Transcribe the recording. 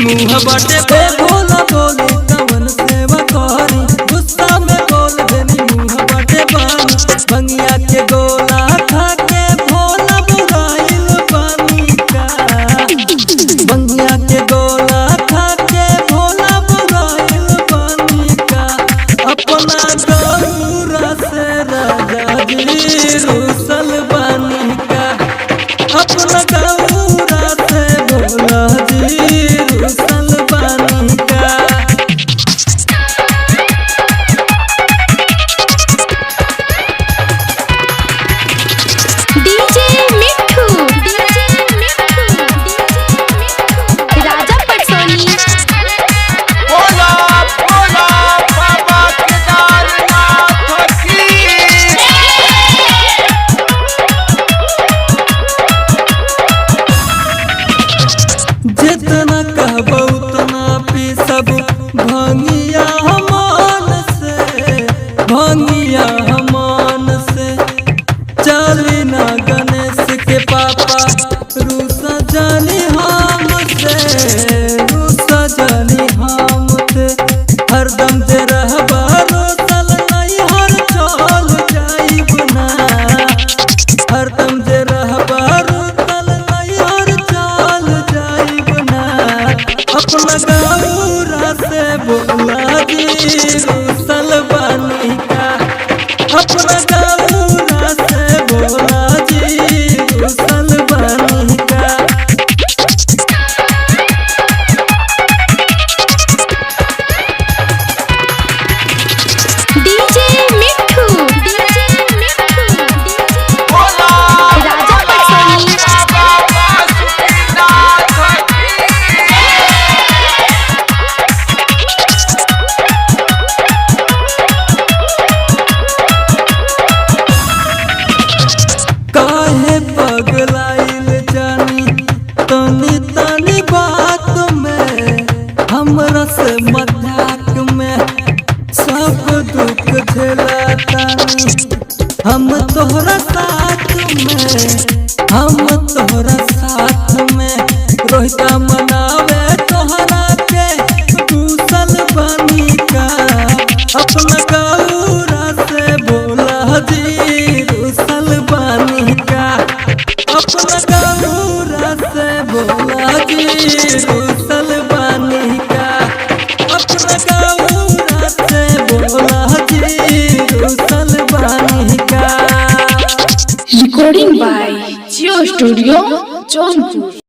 मुँह बाटे भोला बोली कवन सेवा करी, गुस्सा में बोल देनी मुँह बाटे बानी। भंगिया के गोला खा के भोला बुराइल बानी का, भंगिया के गोला खा के भोला बुराइल बानी का। अपना गौरा से राजा जी रुसल बानी का, अपना गौरा से भोला जी रुसल बानी का। डीजे मिठू राजा पटसोनी। बोला बोला बाबा केदारनाथ की। जितना कहबो उतना पी सब भंगिया हमान से, भंगिया हमान से। चली ना गणेश के पापा रूसा जानी हम से, रूसा जानी हम से। हरदम जे रहबा रोसल नहीं हर चल जाइब ना, हरदम जे रहबा रोसल नहीं हर चल जाइब ना। अपना गौरा से भोला जी रुसल बानी का, अपना गौरा से भोला जी रुसल बानी का। डीजे मिठू बोला राजा पटसोनी। बाबा बासुकीनाथ की। काहे पगलाइल जानी तनी तनी बात में, हमरा से मजाक में सब दुख झेलतानी। हम तोहरा साथ में, हम तोहरा साथ में। रोहिता मनावे तोहरा के कुशल बनी का, अपना गौरा से भोला जी रुसल बानी का, अपना गौरा से भोला जी रुसल बानी का, अपना गौरा से भोला जी रुसल बानी का। Recording by Geo Studio, Jaunpur।